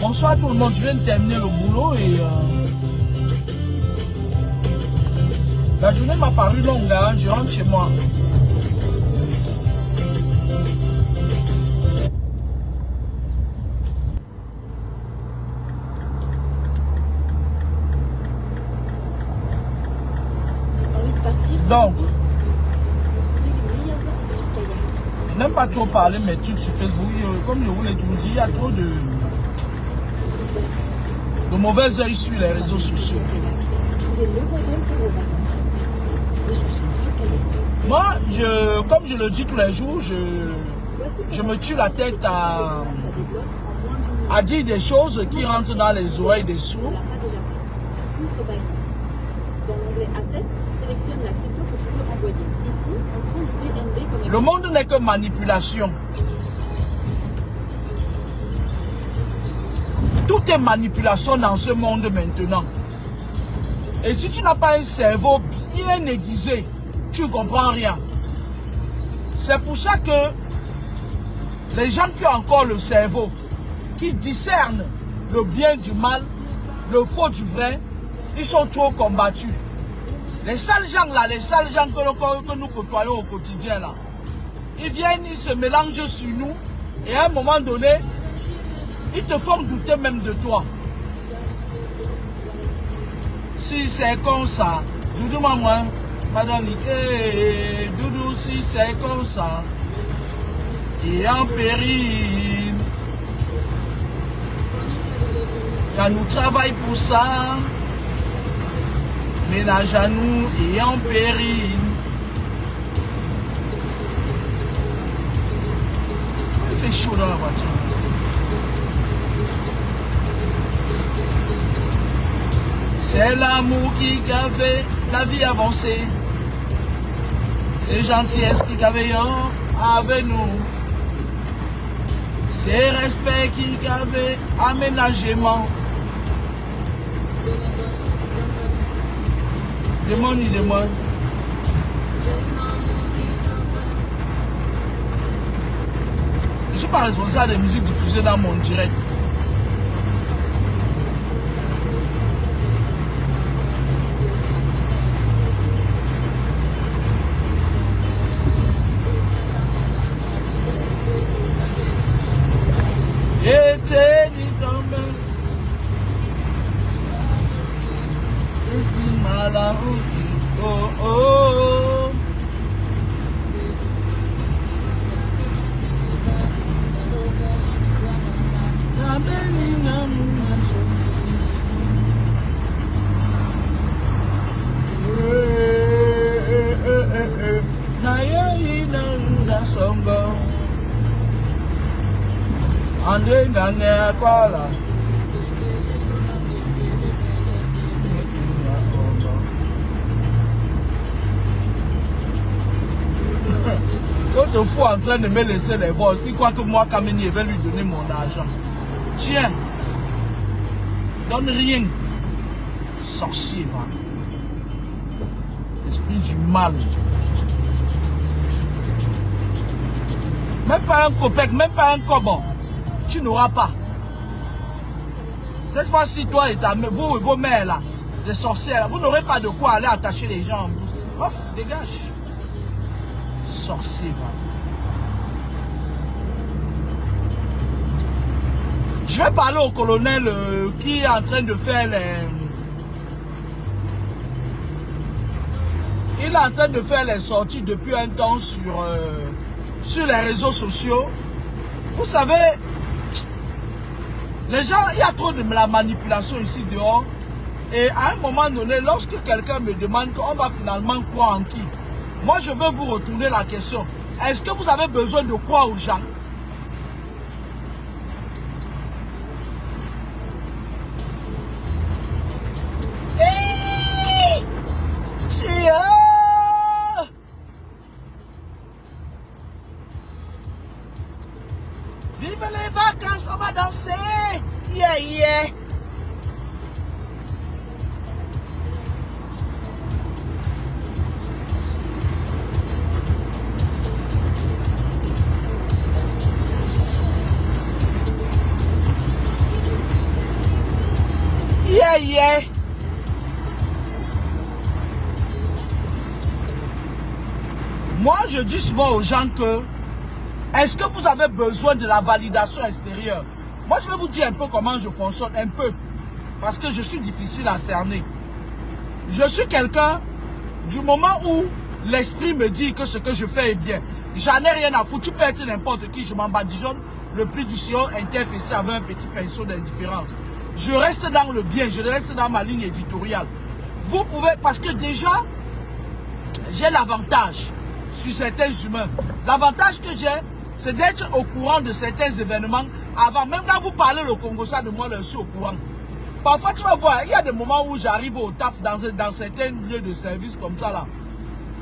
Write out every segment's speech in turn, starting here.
Bonsoir tout le monde, je viens de terminer le boulot et la journée m'a paru longue, hein, je rentre chez moi. Envie de partir, Donc, trouver les meilleures infos sur Kayak. je n'aime pas trop parler mes trucs sur Facebook. Comme je vous l'ai toujours dit, il y a trop de mauvais œil sur les réseaux sociaux. Trouver le bon rôle pour vos vacances. Recherchez sur Kayak. Moi, comme je le dis tous les jours, je me tue la tête à dire des choses qui rentrent dans les oreilles des sourds. Dans l'onglet Assets, sélectionne la crypto que tu veux envoyer. Ici, on prend du BNB comme exemple. Le monde n'est que manipulation. Tout est manipulation dans ce monde maintenant. Et si tu n'as pas un cerveau bien aiguisé, tu ne comprends rien. C'est pour ça que les gens qui ont encore le cerveau, qui discernent le bien du mal, le faux du vrai, ils sont trop combattus. Les sales gens là, les sales gens que nous côtoyons au quotidien là, ils viennent, ils se mélangent sur nous et à un moment donné, ils te font douter même de toi. Si c'est comme ça, Doudou maman, madame, Doudou, si c'est comme ça, et en péril, quand nous travaillons pour ça, ménage à nous et en péril. Il fait chaud dans la voiture. C'est l'amour qui a fait la vie avancer. C'est gentillesse qui a veillé avec nous. C'est respect qui a fait aménagement. Demande, il demande. Je ne suis pas responsable des musiques diffusées dans mon direct. Était dit quand même. Oh oh. Ande ngane kwala. L'autre fois en train de me laisser les voix, il croit que moi, Kameni, vais lui donner mon argent. Tiens, donne rien. Sorcier, va. Esprit du mal. Même pas un copec, même pas un cobon. Tu n'auras pas. Cette fois-ci, toi et vous et vos mères là, les sorcières, vous n'aurez pas de quoi aller attacher les gens. Ouf, dégage. Sorcier, va. Je vais parler au colonel qui est en train de faire les... Il est en train de faire les sorties depuis un temps sur les réseaux sociaux. Vous savez, les gens, il y a trop de la manipulation ici dehors. Et à un moment donné, lorsque quelqu'un me demande qu'on va finalement croire en qui, moi je veux vous retourner la question. Est-ce que vous avez besoin de croire aux gens? Vive les vacances, on va danser. Yeah, yeah. Moi, je dis souvent aux gens que est-ce que vous avez besoin de la validation extérieure? Moi, je vais vous dire un peu comment je fonctionne, un peu. Parce que je suis difficile à cerner. Je suis quelqu'un, du moment où l'esprit me dit que ce que je fais est bien, j'en ai rien à foutre. Tu peux être n'importe qui, je m'en badigeonne le plus du sillon interfacé avec un petit pinceau d'indifférence. Je reste dans le bien, je reste dans ma ligne éditoriale. Vous pouvez, parce que déjà, j'ai l'avantage sur certains humains. L'avantage que j'ai, c'est d'être au courant de certains événements avant. Même quand vous parlez le Congo, ça de moi, je suis au courant. Parfois, tu vas voir, il y a des moments où j'arrive au taf dans certains lieux de service comme ça là.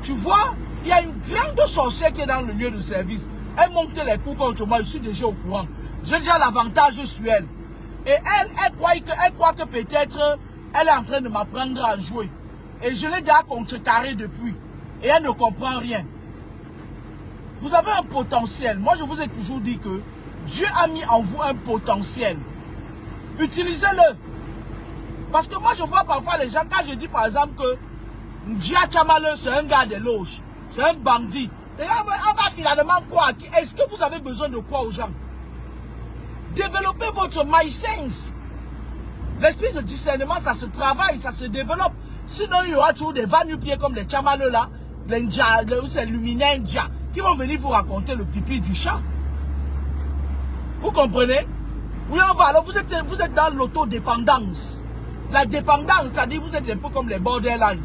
Tu vois, il y a une grande sorcière qui est dans le lieu de service. Elle monte les coups contre moi, je suis déjà au courant. J'ai déjà l'avantage sur elle. Et elle croit que peut-être elle est en train de m'apprendre à jouer. Et je l'ai déjà contrecarré depuis. Et elle ne comprend rien. Vous avez un potentiel. Moi, je vous ai toujours dit que Dieu a mis en vous un potentiel. Utilisez-le. Parce que moi, je vois parfois les gens, quand je dis par exemple que Dia Chamale, c'est un gars de loge, c'est un bandit. Les gens, on va finalement croire. Est-ce que vous avez besoin de quoi aux gens? Développez votre my sense. L'esprit de discernement, ça se travaille, ça se développe. Sinon, il y aura toujours des va-nu-pieds comme les Chamale là, les luminaires Ndia, qui vont venir vous raconter le pipi du chat. Vous comprenez? Oui, on va. Alors, vous êtes dans l'autodépendance. La dépendance, c'est-à-dire vous êtes un peu comme les borderline.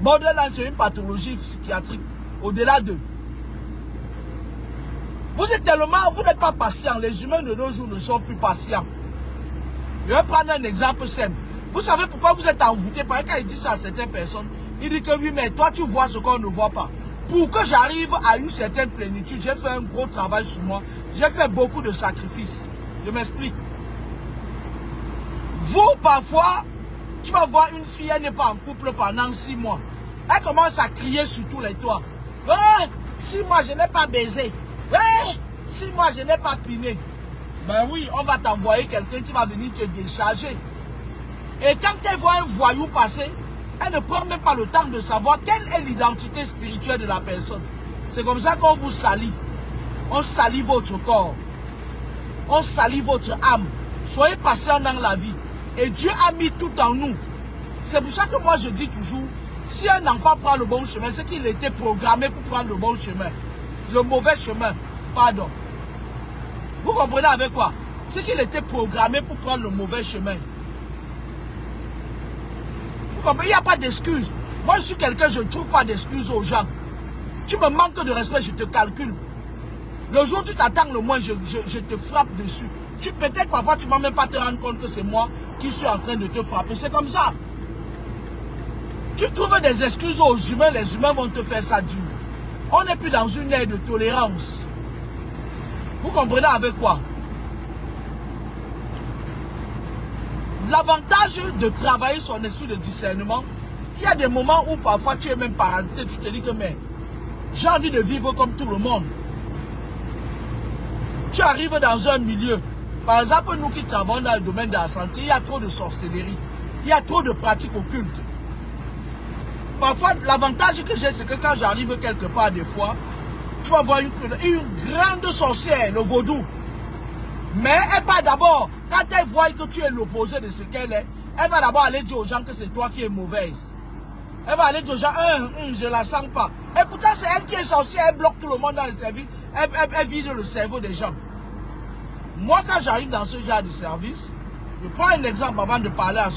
Borderline, c'est une pathologie psychiatrique. Au-delà d'eux. Vous êtes tellement, vous n'êtes pas patient. Les humains de nos jours ne sont plus patients. Je vais prendre un exemple simple. Vous savez pourquoi vous êtes envoûté? Parce que quand il dit ça à certaines personnes, il dit que oui, mais toi tu vois ce qu'on ne voit pas. Pour que j'arrive à une certaine plénitude, j'ai fait un gros travail sur moi. J'ai fait beaucoup de sacrifices. Je m'explique. Vous, parfois, tu vas voir une fille, elle n'est pas en couple pendant 6 mois. Elle commence à crier sur tous les toits. Ouais, 6 mois, je n'ai pas baisé. Ouais, 6 mois, je n'ai pas piné. Ben oui, on va t'envoyer quelqu'un qui va venir te décharger. Et quand elle voit un voyou passer, elle ne prend même pas le temps de savoir quelle est l'identité spirituelle de la personne. C'est comme ça qu'on vous salit. On salit votre corps. On salit votre âme. Soyez patient dans la vie. Et Dieu a mis tout en nous. C'est pour ça que moi je dis toujours, si un enfant prend le bon chemin, c'est qu'il était programmé pour prendre le bon chemin. Le mauvais chemin, pardon. Vous comprenez avec quoi? C'est qu'il était programmé pour prendre le mauvais chemin. Vous comprenez? Il n'y a pas d'excuses. Moi je suis quelqu'un, je ne trouve pas d'excuses aux gens. Tu me manques de respect, je te calcule. Le jour où tu t'attends le moins, je te frappe dessus. Peut-être parfois tu ne vas même pas te rendre compte que c'est moi qui suis en train de te frapper. C'est comme ça. Tu trouves des excuses aux humains, les humains vont te faire ça dur. On n'est plus dans une ère de tolérance. Vous comprenez avec quoi? L'avantage de travailler son esprit de discernement, il y a des moments où parfois tu es même paralysé, tu te dis que mais j'ai envie de vivre comme tout le monde. Tu arrives dans un milieu. Par exemple, nous qui travaillons dans le domaine de la santé, il y a trop de sorcellerie. Il y a trop de pratiques occultes. Parfois, l'avantage que j'ai, c'est que quand j'arrive quelque part des fois, tu vas voir une grande sorcière, le vaudou. Mais elle part d'abord, quand elle voit que tu es l'opposé de ce qu'elle est, elle va d'abord aller dire aux gens que c'est toi qui es mauvaise. Elle va aller dire aux gens, je ne la sens pas. Et pourtant, c'est elle qui est sorcière, elle bloque tout le monde dans le service, elle vide le cerveau des gens. Moi, quand j'arrive dans ce genre de service, je prends un exemple avant de parler à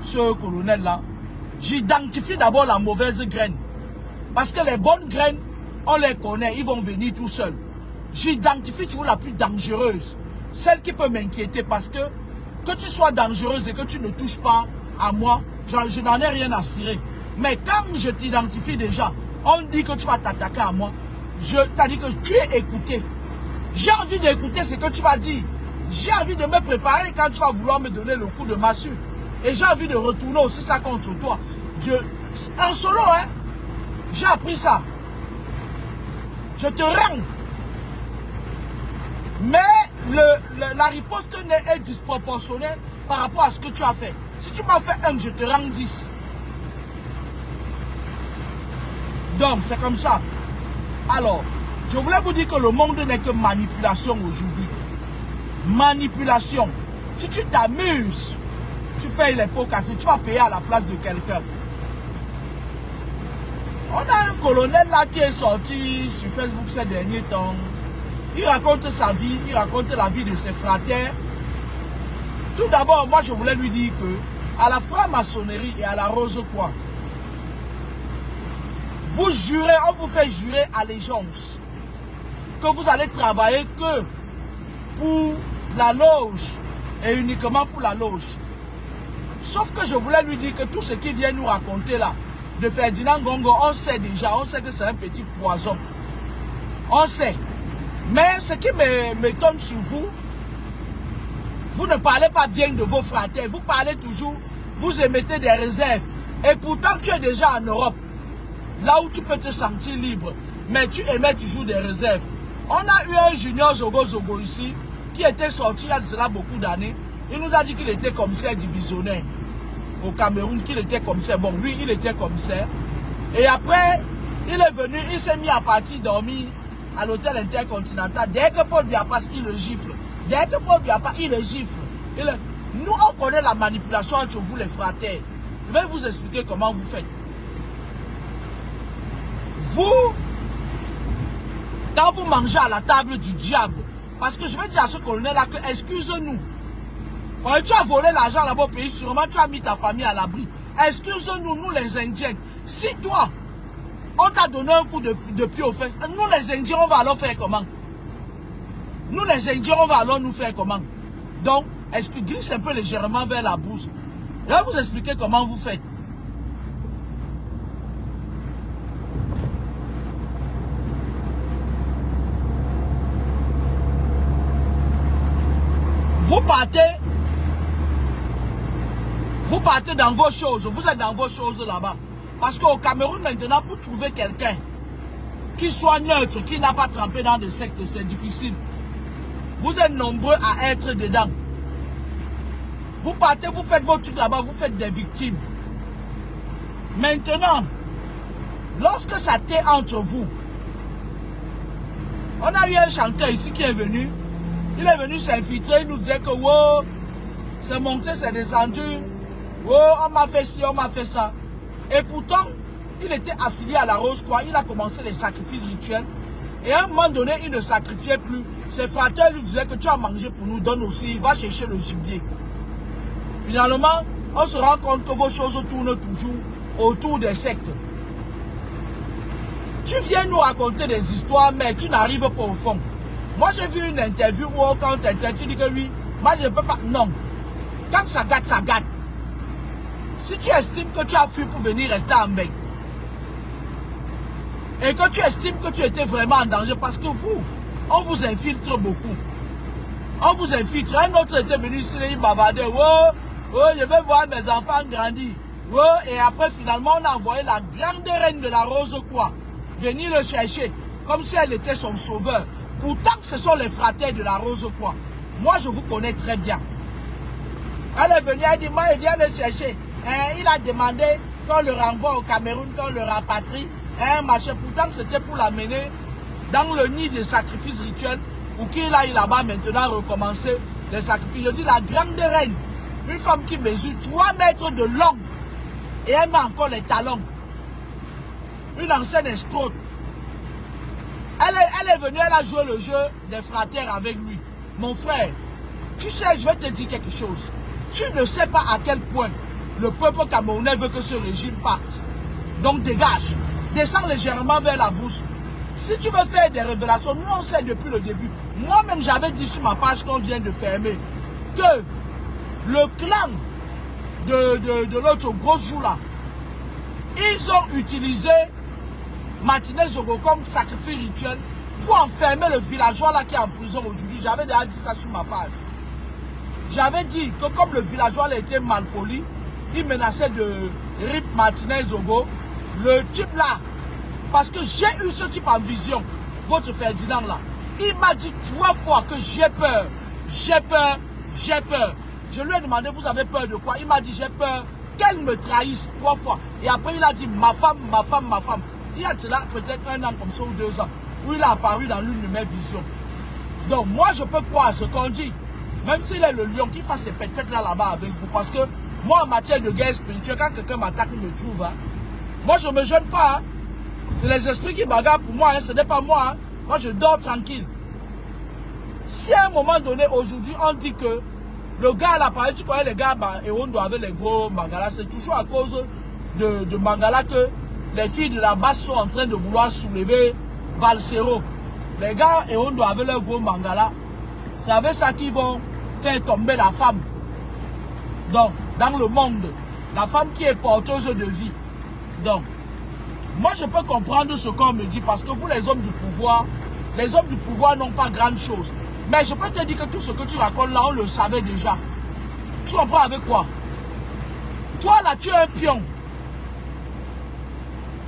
ce colonel-là. J'identifie d'abord la mauvaise graine. Parce que les bonnes graines, on les connaît, ils vont venir tout seuls. J'identifie toujours la plus dangereuse. Celle qui peut m'inquiéter parce que tu sois dangereuse et que tu ne touches pas à moi, je n'en ai rien à cirer. Mais quand je t'identifie déjà, on dit que tu vas t'attaquer à moi, c'est-à-dire que tu es écouté. J'ai envie d'écouter ce que tu vas dire. J'ai envie de me préparer quand tu vas vouloir me donner le coup de massue. Et j'ai envie de retourner aussi ça contre toi. En solo, hein, j'ai appris ça. Je te rends. Mais la riposte est disproportionnée par rapport à ce que tu as fait. Si tu m'as fait 1, je te rends 10. Donc, c'est comme ça. Alors, je voulais vous dire que le monde n'est que manipulation aujourd'hui. Manipulation. Si tu t'amuses, tu payes les pots cassés, tu vas payer à la place de quelqu'un. On a un colonel là qui est sorti sur Facebook ces derniers temps. Il raconte sa vie, il raconte la vie de ses fratères. Tout d'abord, moi je voulais lui dire que à la franc-maçonnerie et à la rose-croix, vous jurez, on vous fait jurer allégeance que vous allez travailler que pour la loge et uniquement pour la loge. Sauf que je voulais lui dire que tout ce qu'il vient nous raconter là, de Ferdinand Gongo, on sait déjà, on sait que c'est un petit poison. On sait. Mais ce qui m'étonne sur vous, vous ne parlez pas bien de vos fratères. Vous parlez toujours, vous émettez des réserves. Et pourtant, tu es déjà en Europe. Là où tu peux te sentir libre. Mais tu émets toujours des réserves. On a eu un junior Zogo ici, qui était sorti il y a de cela beaucoup d'années. Il nous a dit qu'il était commissaire divisionnaire au Cameroun, qu'il était commissaire. Bon, oui, il était commissaire. Et après, il est venu, il s'est mis à partir dormir à l'hôtel intercontinental. Dès que Paul Biapas, il le gifle. Dès que Paul Biapas, il le gifle. Nous, on connaît la manipulation entre vous, les fratères. Je vais vous expliquer comment vous faites. Vous, quand vous mangez à la table du diable, parce que je vais dire à ce colonel-là que, excuse-nous, quand tu as volé l'argent là-bas au pays, sûrement tu as mis ta famille à l'abri. Excuse-nous, nous les Indiens. Si toi, on t'a donné un coup de pied aux fesses, nous les Indiens, on va alors faire comment? Nous les Indiens, on va alors nous faire comment? Donc, est-ce que glisse un peu légèrement vers la bouche? Je vais vous expliquer comment vous faites. Vous partez dans vos choses, vous êtes dans vos choses là-bas. Parce qu'au Cameroun maintenant, pour trouver quelqu'un qui soit neutre, qui n'a pas trempé dans des sectes, c'est difficile. Vous êtes nombreux à être dedans. Vous partez, vous faites vos trucs là-bas, vous faites des victimes. Maintenant, lorsque ça t'est entre vous, on a eu un chanteur ici qui est venu. Il est venu s'infiltrer, il nous disait que wow, c'est monté, c'est descendu. Wow, on m'a fait ci, on m'a fait ça. Et pourtant, il était affilié à la Rose-Croix. Il a commencé les sacrifices rituels. Et à un moment donné, il ne sacrifiait plus. Ses fratères lui disaient que tu as mangé pour nous, donne aussi, va chercher le gibier. Finalement, on se rend compte que vos choses tournent toujours autour des sectes. Tu viens nous raconter des histoires, mais tu n'arrives pas au fond. Moi, j'ai vu une interview où quand tu dis que oui, moi je ne peux pas. Non. Quand ça gâte, ça gâte. Si tu estimes que tu as fui pour venir rester en bain, et que tu estimes que tu étais vraiment en danger, parce que vous, on vous infiltre beaucoup. On vous infiltre. Un autre était venu ici, il bavardait. Oh, oh, je vais voir mes enfants grandir. Oh, et après, finalement, on a envoyé la grande reine de la Rose-Croix venir le chercher, comme si elle était son sauveur. Pourtant, ce sont les fratères de la Rose-Croix. Moi, je vous connais très bien. Elle est venue, elle dit, moi, il vient le chercher. Il a demandé qu'on le renvoie au Cameroun, qu'on le rapatrie. Machin. Pourtant, c'était pour l'amener dans le nid des sacrifices rituels, pour qu'il aille là-bas maintenant recommencer les sacrifices. Je dis, la grande reine, une femme qui mesure 3 mètres de long, et elle met encore les talons. Une ancienne escroque. Elle est venue, elle a joué le jeu des fratères avec lui. Mon frère, tu sais, je vais te dire quelque chose. Tu ne sais pas à quel point le peuple camerounais veut que ce régime parte. Donc dégage. Descends légèrement vers la bouche. Si tu veux faire des révélations, nous on sait depuis le début. Moi-même, j'avais dit sur ma page qu'on vient de fermer que le clan de l'autre gros jour là, ils ont utilisé Martinez Zogo comme sacrifice rituel pour enfermer le villageois là qui est en prison aujourd'hui. J'avais déjà dit ça sur ma page. J'avais dit que comme le villageois là était mal poli, il menaçait de rip Martinez Zogo. Le type là, parce que j'ai eu ce type en vision, votre Ferdinand là, il m'a dit 3 fois que j'ai peur, j'ai peur, j'ai peur. Je lui ai demandé, vous avez peur de quoi? Il m'a dit, j'ai peur qu'elle me trahisse 3 fois. Et après, il a dit, ma femme, ma femme, ma femme. Il y a cela peut-être 1 an comme ça ou 2 ans, où il a apparu dans l'une de mes visions. Donc moi je peux croire ce qu'on dit. Même s'il est le lion, qu'il fasse ses pètes là-bas avec vous. Parce que moi en matière de guerre spirituelle, quand quelqu'un m'attaque, il me trouve. Hein. Moi je ne me gêne pas. Hein. C'est les esprits qui bagarrent pour moi. Hein. Ce n'est pas moi. Hein. Moi je dors tranquille. Si à un moment donné, aujourd'hui, on dit que le gars là, pareil, tu connais les gars, et on doit avec les gros Mangala, c'est toujours à cause de Mangala que les filles de la base sont en train de vouloir soulever Valsero. Les gars, et on doit avec les gros Mangala, c'est avec ça qu'ils vont faire tomber la femme. Donc, dans le monde, la femme qui est porteuse de vie. Donc, moi je peux comprendre ce qu'on me dit parce que vous les hommes du pouvoir n'ont pas grande chose. Mais je peux te dire que tout ce que tu racontes là, on le savait déjà. Tu comprends avec quoi? Toi là, tu es un pion.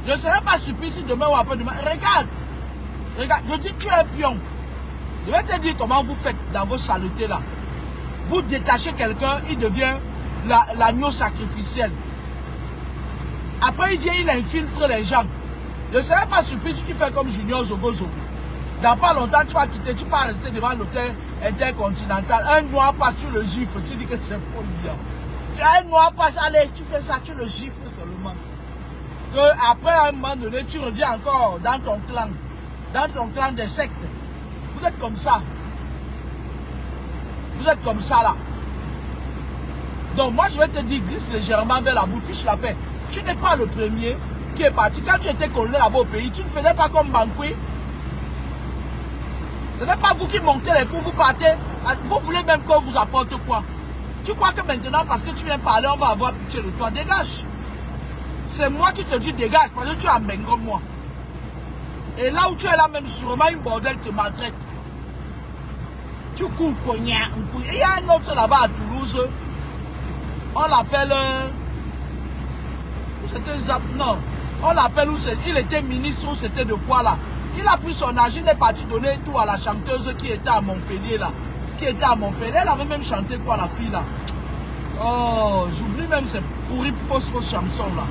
Je ne serais pas surpris si demain ou après-demain. Regarde, je dis tu es un pion. Je vais te dire comment vous faites dans vos saletés là. Vous détachez quelqu'un, il devient l'agneau sacrificiel. Après il vient, il infiltre les gens. Je ne serais pas surpris si tu fais comme Junior Zogo Zogo. Dans pas longtemps, tu vas quitter, tu vas rester devant l'hôtel intercontinental. Un noir passe, tu le gifles, tu dis que c'est pour bien. Un noir passe, allez, tu fais ça, tu le gifles seulement. Que après, à un moment donné, tu reviens encore dans ton clan des sectes. Vous êtes comme ça. Vous êtes comme ça là. Donc moi, je vais te dire, glisse légèrement vers la boue, fiche la paix. Tu n'es pas le premier qui est parti. Quand tu étais coloné là-bas au pays, tu ne faisais pas comme Bankoui. Ce n'est pas vous qui montez les coups, vous partez. Vous voulez même qu'on vous apporte quoi? Tu crois que maintenant, parce que tu viens parler, on va avoir pitié de toi? Dégage. C'est moi qui te dis dégage, parce que tu es un bengo moi. Et là où tu es là, même sûrement une bordel te maltraite. Tu cours, cognac. Il y a un autre là-bas à Toulouse. On l'appelle... Non. On l'appelle où c'est... Il était ministre ou c'était de quoi là? Il a pris son argent, il est parti donner tout à la chanteuse qui était à Montpellier là. Qui était à Montpellier. Elle avait même chanté quoi la fille là. Oh, j'oublie même ces pourris fausse chansons là.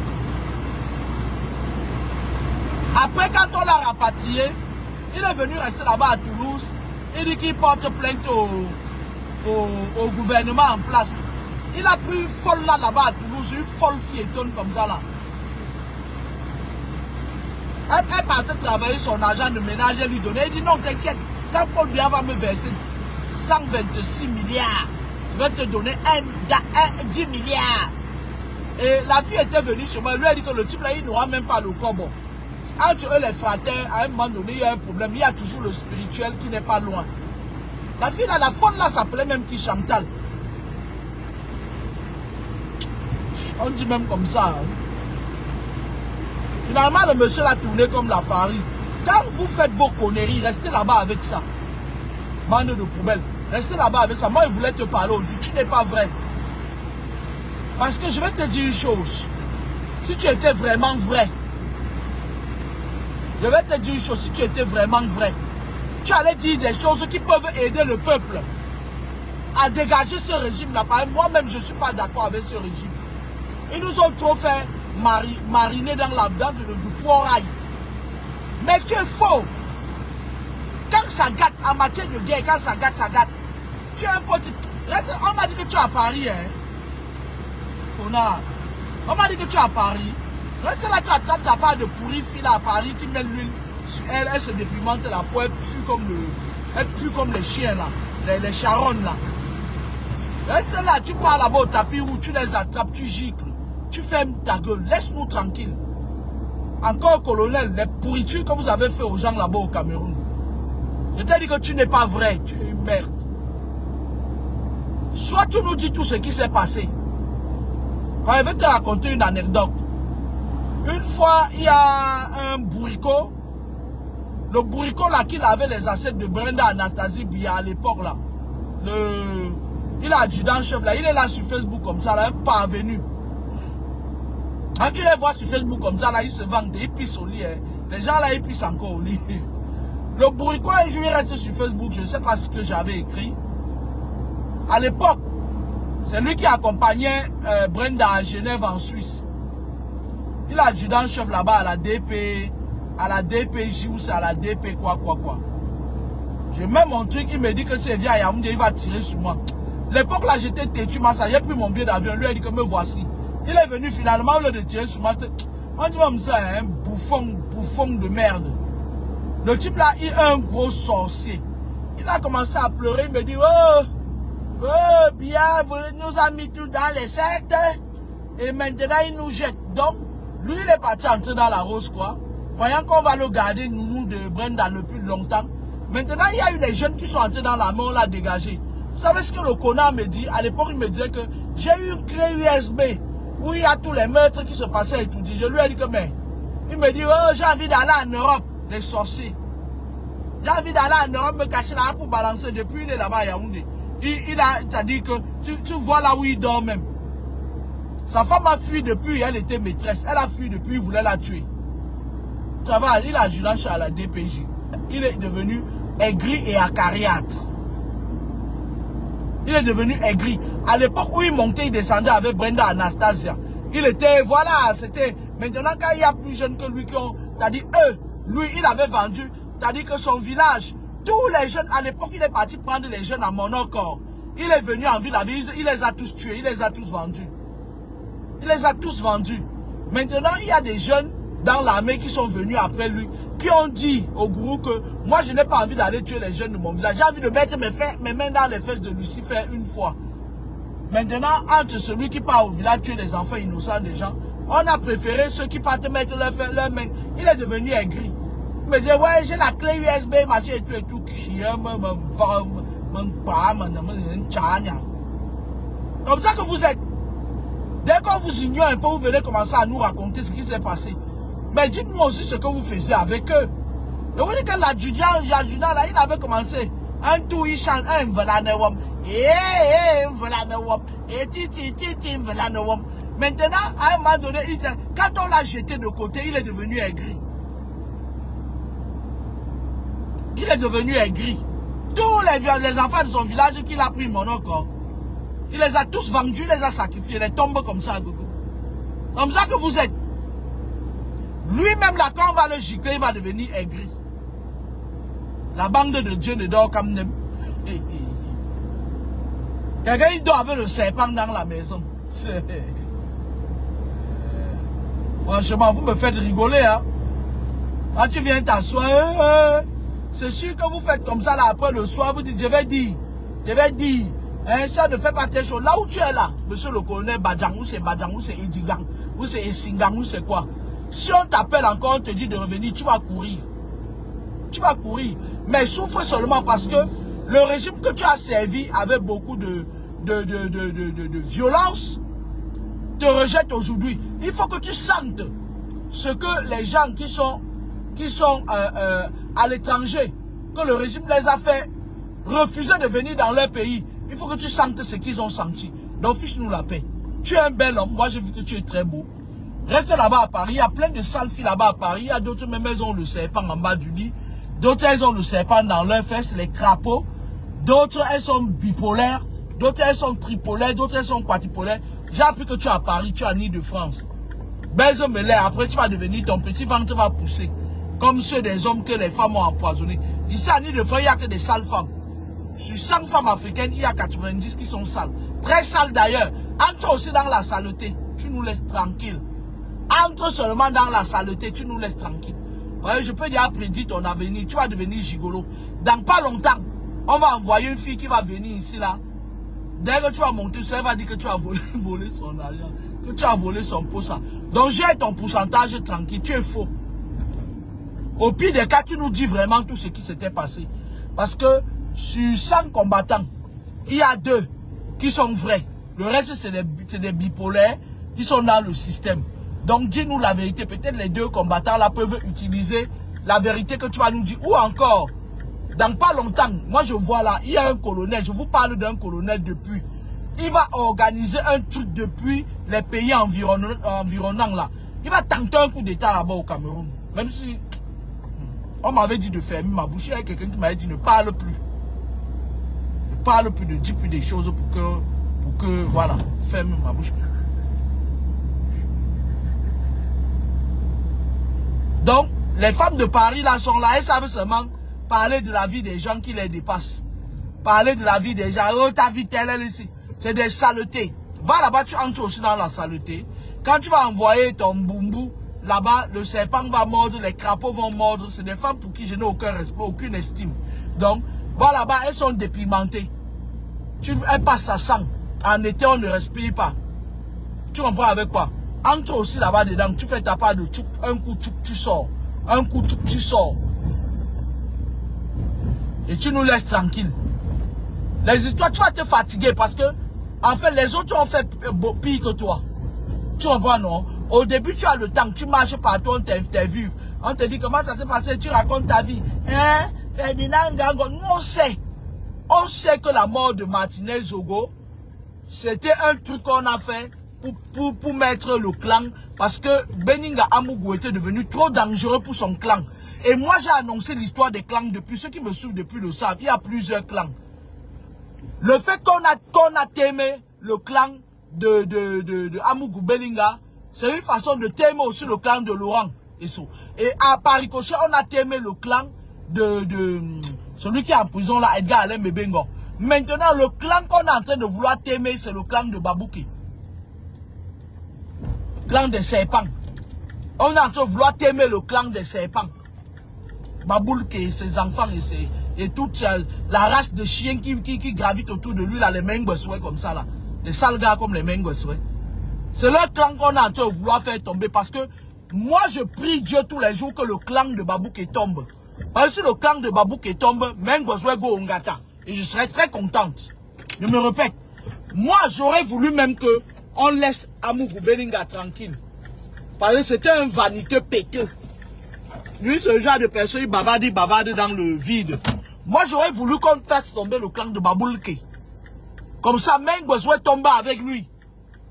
Après quand on l'a rapatrié, il est venu rester là-bas à Toulouse. Il dit qu'il porte plainte au gouvernement en place. Il a pris une folle là-bas à Toulouse, une folle fille étonne comme ça là. Elle partait travailler son argent de ménage, elle lui donnait. Elle dit non, t'inquiète, quand Paul Biya va me verser 126 milliards, je vais te donner 10 milliards. Et la fille était venue chez moi, elle lui a dit que le type là, il n'aura même pas le corbeau. Entre eux, les fraternes, à un moment donné, il y a un problème. Il y a toujours le spirituel qui n'est pas loin. La fille là, la folle là, s'appelait même qui Chantal. On dit même comme ça. Hein. Finalement, le monsieur l'a tourné comme la farine. Quand vous faites vos conneries, restez là-bas avec ça. Bande de poubelle. Restez là-bas avec ça. Moi, je voulais te parler aujourd'hui. Tu n'es pas vrai. Parce que je vais te dire une chose. Si tu étais vraiment vrai, je vais te dire une chose. Si tu étais vraiment vrai, tu allais dire des choses qui peuvent aider le peuple à dégager ce régime-là. Moi-même, je ne suis pas d'accord avec ce régime. Ils nous ont trop fait mariner dans l'abdomen du poirail. Mais tu es faux. Quand ça gâte, en matière de guerre, quand ça gâte, ça gâte. Tu es un faux type. On m'a dit que tu es à Paris, hein. On m'a dit que tu es à Paris. Reste là, tu attrapes ta part de pourri fille à Paris qui met l'huile sur elle, elle se dépimente la peau, elle pue comme les chiens là, les charognes là. Reste là, tu pars là-bas au tapis où tu les attrapes, tu gicles. Tu fermes ta gueule, laisse-nous tranquille. Encore colonel, les pourritures que vous avez fait aux gens là-bas au Cameroun. Je t'ai dit que tu n'es pas vrai, tu es une merde. Soit tu nous dis tout ce qui s'est passé. Je vais te raconter une anecdote. Une fois, il y a un bourricot. Le bourricot là, qu'il avait les ancêtres de Brenda Anastasie Biya à l'époque là. Il a adjudant chef là, il est là sur Facebook comme ça, là, un parvenu. Quand tu les vois sur Facebook comme ça, là, ils se vendent, ils pissent au lit. Hein. Les gens là, ils pissent encore au lit. Le bourricot, un jour, il reste sur Facebook, je ne sais pas ce que j'avais écrit. À l'époque, c'est lui qui accompagnait Brenda à Genève en Suisse. Il a adjudant chef là-bas à la DP, à la DPJ ou c'est à la DP quoi. Je mets mon truc, il me dit que c'est via Yaoundé, il va tirer sur moi. L'époque là, j'étais têtu, ça, j'ai pris mon billet d'avion, lui a dit que me voici. Il est venu finalement, au lieu de tirer sur moi, on dit comme ça, un bouffon de merde. Le type là, il est un gros sorcier. Il a commencé à pleurer, il me dit, oh, bien, vous nous a mis tous dans les sectes, et maintenant il nous jette. Donc, lui, il est parti entrer dans la rose, quoi. Voyant qu'on va le garder, nous, de Brenda, depuis longtemps. Maintenant, il y a eu des jeunes qui sont entrés dans la mort, on l'a dégagé. Vous savez ce que le connard me dit? À l'époque, il me disait que j'ai eu une clé USB où il y a tous les meurtres qui se passaient et tout. Je lui ai dit que, mais, il me dit, oh, j'ai envie d'aller en Europe, les sorciers. J'ai envie d'aller en Europe, me cacher là pour balancer. Depuis, il est là-bas à Yaoundé. Il a dit que, tu vois là où il dort même. Sa femme a fui depuis, elle était maîtresse. Elle a fui depuis, il voulait la tuer. Ça va, il a adjudant à la DPJ. Il est devenu aigri et acariâtre. Il est devenu aigri. À l'époque où il montait, il descendait avec Brenda Anastasia. Il était, voilà, c'était... Maintenant, quand il y a plus jeunes que lui qui ont... T'as dit, lui, il avait vendu. T'as dit que son village, tous les jeunes, à l'époque, il est parti prendre les jeunes à Monocor. Il est venu en ville, il les a tous tués, il les a tous vendus. Il les a tous vendus. Maintenant, il y a des jeunes dans l'armée qui sont venus après lui, qui ont dit au gourou que moi je n'ai pas envie d'aller tuer les jeunes de mon village. J'ai envie de mettre mes mains dans les fesses de Lucifer une fois. Maintenant, entre celui qui part au village tuer les enfants innocents des gens, on a préféré ceux qui partent mettre leurs mains. Il est devenu aigri. Il me dit, ouais, j'ai la clé USB, machin et tout et tout. Comme ça que vous êtes. Dès qu'on vous ignore un peu, vous venez commencer à nous raconter ce qui s'est passé. Mais dites-moi aussi ce que vous faisiez avec eux. Et vous dites que l'adjudant là, il avait commencé. Un tout, il chante, un velanewom. Maintenant, à un moment donné, quand on l'a jeté de côté, il est devenu aigri. Il est devenu aigri. Tous les enfants de son village qu'il a pris mon encore. Il les a tous vendus, il les a sacrifiés, les tombes comme ça. Comme ça que vous êtes. Lui-même, là, quand on va le gicler, il va devenir aigri. La bande de Dieu ne dort comme nem. Quelqu'un, il dort avec le serpent dans la maison. Franchement, vous me faites rigoler, hein. Quand tu viens t'asseoir, c'est sûr que vous faites comme ça, là, après le soir, vous dites, je vais dire. Ça ne fait pas tes choses. Là où tu es là, monsieur le colonel Badjang, ou c'est Edigang, ou c'est Essingang, ou c'est quoi. Si on t'appelle encore, on te dit de revenir, tu vas courir. Tu vas courir. Mais souffre seulement parce que le régime que tu as servi avec beaucoup de violence te rejette aujourd'hui. Il faut que tu sentes ce que les gens qui sont à l'étranger, que le régime les a fait refuser de venir dans leur pays. Il faut que tu sentes ce qu'ils ont senti. Donc fiche-nous la paix. Tu es un bel homme. Moi, j'ai vu que tu es très beau. Reste là-bas à Paris. Il y a plein de sales filles là-bas à Paris. Il y a d'autres, même elles ont le serpent en bas du lit. D'autres, elles ont le serpent dans leurs fesses, les crapauds. D'autres, elles sont bipolaires. D'autres, elles sont tripolaires. D'autres, elles sont quadripolaires. J'ai appris que tu es à Paris, tu es en Île-de-France. Baise-me-les. Après, tu vas devenir, ton petit ventre va pousser. Comme ceux des hommes que les femmes ont empoisonnés. Ici, en Île-de-France, il n'y a que des sales femmes. Sur 100 femmes africaines, il y a 90 qui sont sales. Très sales d'ailleurs. Entre aussi dans la saleté, tu nous laisses tranquille. Entre seulement dans la saleté, tu nous laisses tranquille. Je peux déjà prédire ton avenir. Tu vas devenir gigolo. Dans pas longtemps, on va envoyer une fille qui va venir ici là. Dès que tu vas monter, elle va dire que tu as volé son argent. Que tu as volé son poste. Donc j'ai ton pourcentage tranquille. Tu es faux. Au pire des cas, tu nous dis vraiment tout ce qui s'était passé. Parce que sur 100 combattants, il y a 2 qui sont vrais. Le reste, c'est des bipolaires. Ils sont dans le système. Donc, dis-nous la vérité. Peut-être les 2 combattants là peuvent utiliser la vérité que tu vas nous dire. Ou encore, dans pas longtemps, moi je vois là, il y a un colonel. Je vous parle d'un colonel depuis. Il va organiser un truc depuis les pays environnants là. Il va tenter un coup d'état là-bas au Cameroun. Même si on m'avait dit de fermer ma bouche. Il y a quelqu'un qui m'avait dit ne parle plus. Ne parle plus, ne dis plus des choses pour que voilà, ferme ma bouche. Donc, Les femmes de Paris là sont là, elles savent seulement parler de la vie des gens qui les dépassent. Parler de la vie des gens. Oh, ta vie telle, elle ici. C'est des saletés. Va là-bas, tu entres aussi dans la saleté. Quand tu vas envoyer ton boumbo, là-bas, le serpent va mordre, les crapauds vont mordre. C'est des femmes pour qui je n'ai aucun respect, aucune estime. Donc, va là-bas, elles sont dépimentées. Elles passent à sang. En été, on ne respire pas. Tu comprends avec quoi? Entre aussi là-bas dedans, tu fais ta part de tchouk, un coup tchouk, tu sors. Un coup tchouk, tu sors. Et tu nous laisses tranquilles. Les histoires, tu vas te fatiguer parce que, en fait, les autres ont fait pire que toi. Tu comprends, non? Au début, tu as le temps, tu marches partout, on t'interviewe. On te dit comment ça s'est passé, tu racontes ta vie. Hein? Ferdinand Gango, nous on sait. On sait que la mort de Martinez Zogo, c'était un truc qu'on a fait pour mettre le clan. Parce que Beninga Amougou était devenu trop dangereux pour son clan. Et moi, j'ai annoncé l'histoire des clans depuis. Ceux qui me suivent depuis le savent. Il y a plusieurs clans. Le fait qu'on a témé le clan de Amougou Beninga, c'est une façon de témer aussi le clan de Laurent. Et à Paricochet, on a témé le clan de celui qui est en prison là, Edgar Alain Bebengo. Maintenant, le clan qu'on est en train de vouloir témer, c'est le clan de Babouki. Le clan des serpents. On est en train de vouloir témer le clan des serpents. Baboulke et ses enfants et toute la race de chiens qui gravitent autour de lui, là, les Mengweswe comme ça, là. Les sales gars comme les Mengweswe. C'est leur clan qu'on est en train de vouloir faire tomber parce que moi, je prie Dieu tous les jours que le clan de Babouke tombe. Parce que si le clan de Babouke tombe, Mengweswe go Ongata. Et je serais très contente. Je me répète. Moi, j'aurais voulu même que on laisse Amougou Beninga tranquille. Parce que c'était un vaniteux péteux. Lui, ce genre de personne, il bavarde dans le vide. Moi, j'aurais voulu qu'on fasse tomber le clan de Baboulke. Comme ça, Mengweswe tombe avec lui.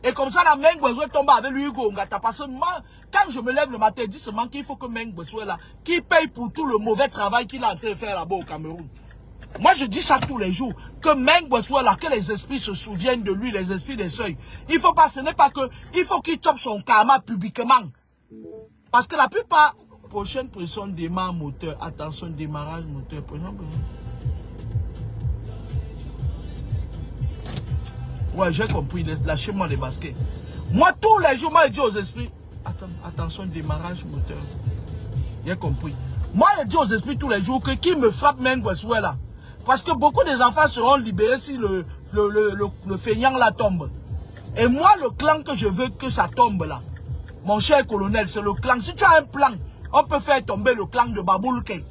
Et comme ça, la Mengweswe tombe avec lui, Hugo Ngata. Parce que moi, quand je me lève le matin, je dis seulement qu'il faut que Mengweswe là, qui paye pour tout le mauvais travail qu'il est en train de faire là-bas au Cameroun. Moi, je dis ça tous les jours. Que Mengweswe là, que les esprits se souviennent de lui, les esprits des seuils. Il faut pas, ce n'est pas que, il faut qu'il chope son karma publiquement. Parce que la plupart, prochaine pression démarre moteur. Attention, démarrage moteur. Ouais, j'ai compris. Lâchez-moi les baskets. Moi, tous les jours, moi, je dis aux esprits, attention, démarrage moteur. J'ai compris. Moi, je dis aux esprits tous les jours que qui me frappe Mengweswe là. Parce que beaucoup des enfants seront libérés si le feignant là tombe. Et moi, le clan que je veux que ça tombe là, mon cher colonel, c'est le clan. Si tu as un plan, on peut faire tomber le clan de Baboulke.